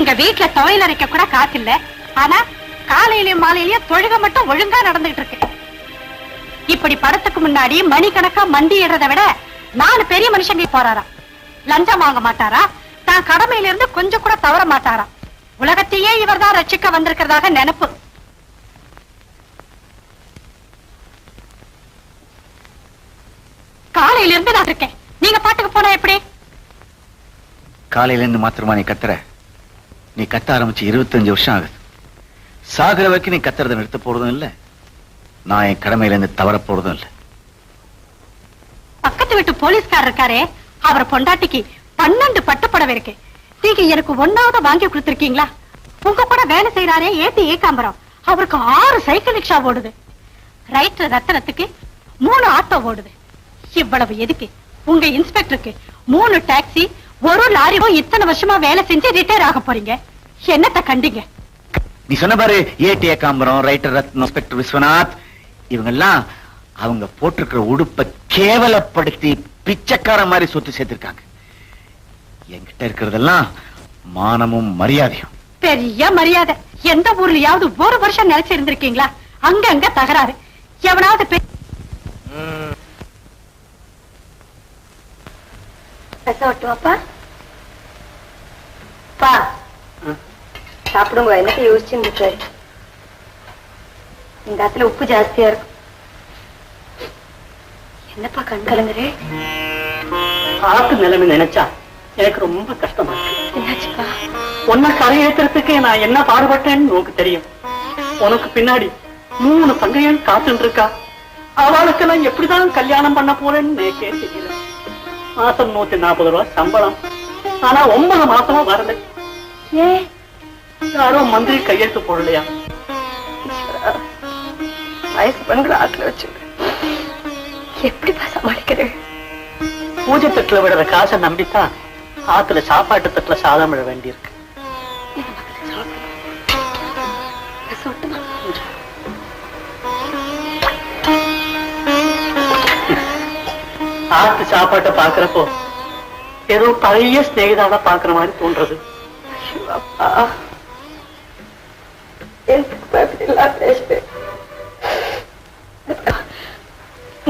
எங்க வீட்டுல துவையல் அரைக்க கூட காசு இல்ல. ஆனா காலையிலயும் மாலையிலயும் தொழுக மட்டும் ஒழுங்கா நடந்துகிட்டு இருக்கு. இப்படி படத்துக்கு முன்னாடி மணிக்கணக்கா மண்டி ஏறதை விட 4 பெரிய மனுஷங்க போறாராம். லஞ்சம் வாங்க மாட்டாரா, தான் கடமையில இருந்து கொஞ்சம் கூட தவற மாட்டாரா. உலகத்தையே இவர் தான் ரட்சிக்க வந்திருக்கிறதாக நினைப்பு. காலையில இருந்து நான் இருக்கேன், நீங்க பாட்டுக்கு போனா எப்படி? காலையில இருந்து மாத்திரமா நீ கத்துற? நீ கத்த ஆரம்பிச்சு 25 வருஷம் ஆகுது. சாகுற வரைக்கும் நீ கத்துறதை நிறுத்த போறதும் இல்ல, நான் என் கடமையில இருந்து தவற போறதும் இல்ல. பக்கத்து வீட்டு போலீஸ்காரர் இருக்காரே, அவர் பொண்டாட்டிக்கு 12 பட்டுப்படவை இருக்கு. நீங்க எனக்கு 1வது வாங்கி கொடுத்திருக்கீங்களா? உங்க கூட வேலை செய்யறாரே ஏத்தி ஏகாம்பரம், அவருக்கு 6 சைக்கிள் ரிக்ஷா ஓடுது. ரைட்டர் ரத்தனத்துக்கு 3 ஆட்டோ ஓடுது. இவ்வளவு எதுக்கு? உங்க இன்ஸ்பெக்டருக்கு 3 டாக்ஸி, 1 லாரி. இத்தனை வருஷமா வேலை செஞ்சு ரிட்டையர் ஆக போறீங்க, என்னத்த கண்டீங்க? நீ சொன்ன பாரு, ஏடி ஏகாம்பரம், ரைட்டர் ரத்னம், இன்ஸ்பெக்டர் விஸ்வநாத், இவங்க எல்லாம் அவங்க போட்டிருக்கிற உடுப்பை கேவலப்படுத்தி பிச்சைக்கார மாதிரி சொத்து சேர்த்திருக்காங்க. என்கிட்ட இருக்கிறதெல்லாம் மானமும் மரியாதையும். பெரிய மரியாதை. எந்த ஊர்லயாவது 1 வருஷம் நிலைச்சு இருந்திருக்கீங்களா? அங்க தகராறு. எவனாவது சாப்பிடுங்க. என்னத்தை யோசிச்சு இந்த இடத்துல உப்பு ஜாஸ்தியா இருக்கும். என்னப்பா கண் கலங்குறே? ஆத்து நிலைமை நினைச்சா எனக்கு ரொம்ப கஷ்டமா இருக்கு. என்னாச்சுப்பா? உன்னை கரையேற்றுறதுக்கு நான் என்ன பாடுபட்டேன்னு உனக்கு தெரியும். உனக்கு பின்னாடி 3 தங்கைகள் காத்துட்டு இருக்கா. அவளுக்கெல்லாம் எப்படிதான் கல்யாணம் பண்ண போறேன்னு எனக்கே தெரியல. மாசம் 140 ரூபாய் சம்பளம், ஆனா 9 மாசமா வரல. ஏன்? யாரோ மந்திரி கையெழுத்து போடலையா? வயசு பெண்களை ஆத்துல வச்சு எப்படி சமாளிக்கிறேன்? பூஜை தட்டுல விடுற காசை நம்பித்தான் ஆத்துல சாப்பாட்டு தட்டுல சாதம் விட வேண்டியிருக்கு. ஆத்து சாப்பாட்டை பாக்குறப்போ ஏதோ பழைய ஸ்நேகிதாட பாக்குற மாதிரி தோன்றது.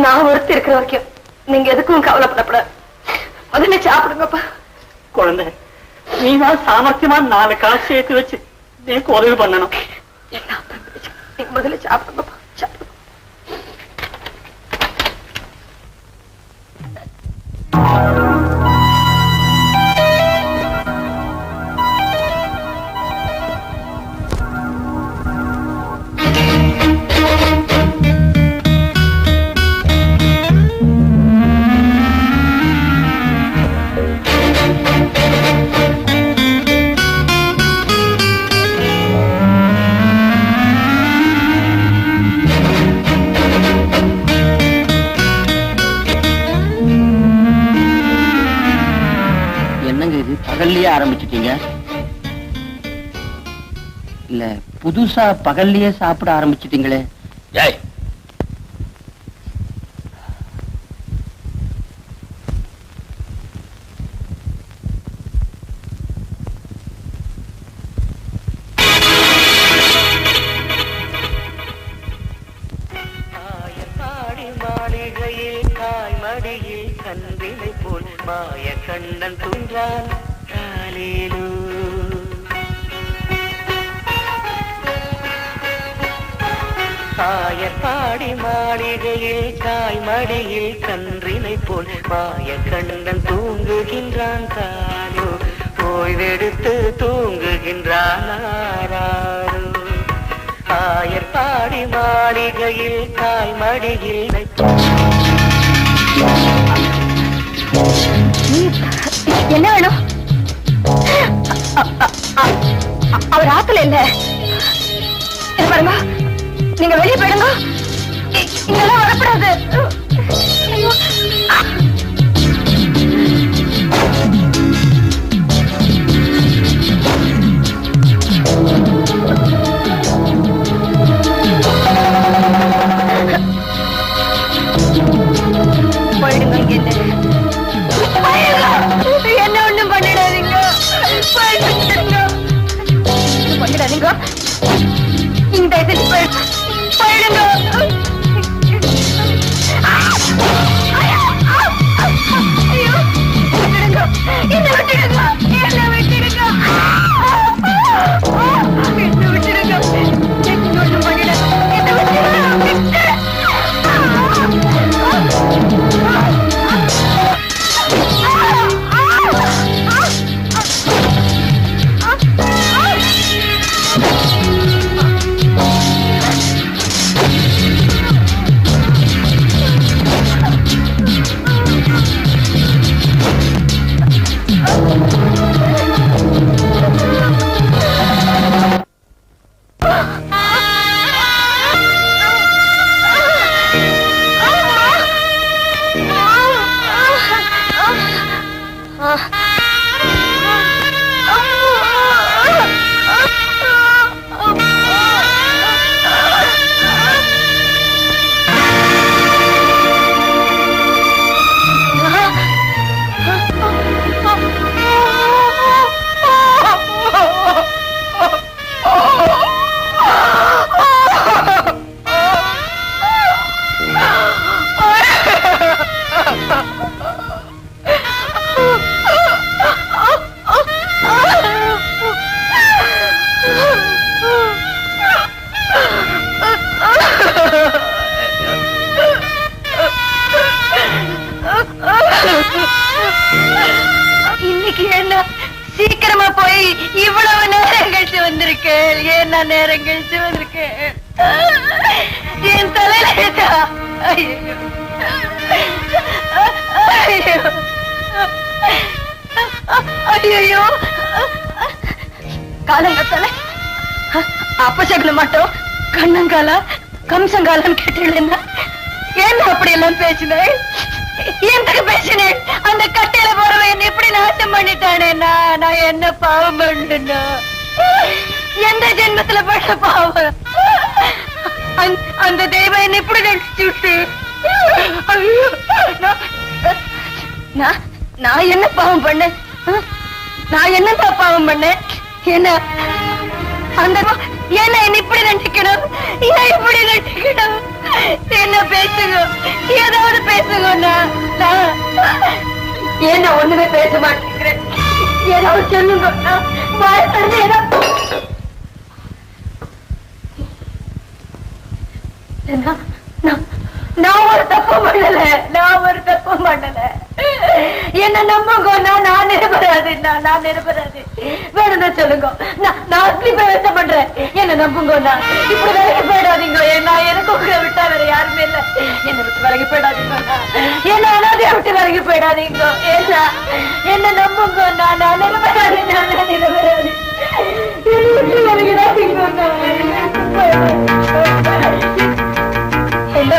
நான் ஒருத்தர் இருக்கிற வரைக்கும் நீங்க எதுக்கும் கவலைப்படப்படாது. முதல்ல சாப்பிடுங்கப்பா. குழந்தை, நீதான் சாமர்த்தியமா 4 காசு சேர்த்து வச்சு எனக்கு உதவி பண்ணணும். நீங்க முதல்ல சாப்பிடுங்கப்பா. பகல்லையே ஆரம்பிச்சிட்டீங்க இல்ல புதுசா பகல்லையே சாப்பிட ஆரம்பிச்சிட்டீங்களே? மாளிகையில் காய்மடியில் கன்றினை போல் மாய கண்ணன் துன்றான். ஆயப்பாடி மாளிகையில் காய்மடியில் கன்றினை போல் மாய கண்ணன் தூங்குகின்றான். தானோ ஓய்வெடுத்து தூங்குகின்றான். ஆயப்பாடி மாளிகையில் காய்மடியில் என்ன வேணும்? அவர் ஆத்துல இல்ல பாருங்க. நீங்க வெளியே போயிடுங்க, இங்கெல்லாம் வரக்கூடாது. போயிடுங்க. என்ன ஒண்ணும் பண்ணிடாதீங்க. போயிடுங்க. நான் நேரம் கழிச்சு வந்திருக்கேன். என் தலையில ஐயோ காலங்கத்தால அப்பசகுல மாட்டோம் கண்ணங்கால கம்சங்காலம் கேட்டீங்கன்னா என்ன அப்படி எல்லாம் பேசினேன்? என்கிட்ட பேசினேன். அந்த கட்டையில போறவன் எப்படி நாசம் பண்ணிட்டானே. நான் என்ன பாவம் பண்ணுனா? எந்த ஜென்மத்துல பட்ட பாவம்? அந்த தெய்வம் என்ன இப்படி நினைச்சு விட்டு நான் என்ன பாவம் பண்ணேன்? நான் என்னதான் பாவம் பண்ணேன்? என்ன அந்த என்ன இப்படி நினைக்கணும்? ஏன் இப்படி நினைக்கணும்? என்ன பேசுங்க, ஏதாவது பேசுங்க. என்ன ஒண்ணுமே பேச மாட்டேங்கிறேன். ஏதாவது சொல்லுங்க. நான் ஒரு தப்பு பண்ணல. என்ன நம்புங்க. நான் நிரபராது. நான் நிரபராது. வேணும்னா சொல்லுங்க. நான் பேச பண்றேன். என்ன நம்புங்க. இப்படி விலகி போயிடாதீங்க. எனக்கு உங்களை விட்டா வேற யாருமே இல்ல. என்ன விட்டு விலகி போயிடாதீங்க. என்ன அனாதையா விட்டு விலகி போயிடாதீங்க. என்ன நம்புங்க. நான் நிரபராது. நான் நிரபராது. என்ன விட்டு விலகிடாதீங்க. என்ன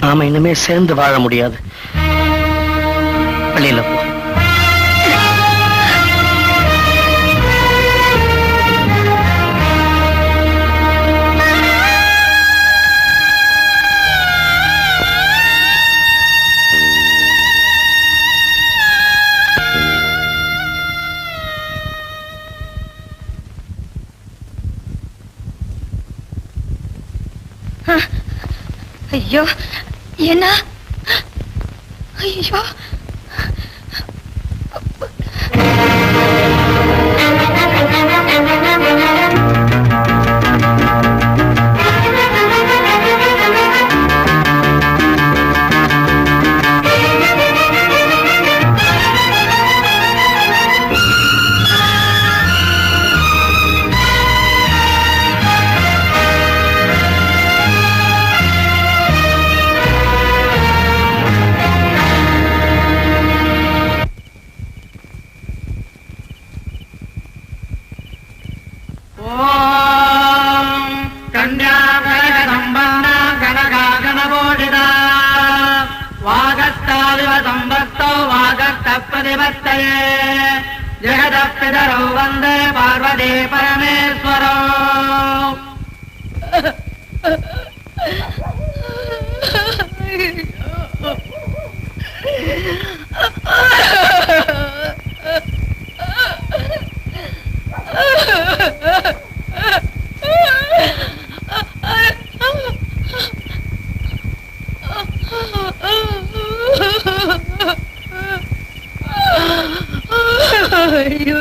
நாம இனிமே சேர்ந்து வாழ முடியாது. வெளியில போ. ஐயோ என்ன? ஐயோ जगदपितरौ वन्दे पार्वती परमेश्वरौ ஐயோ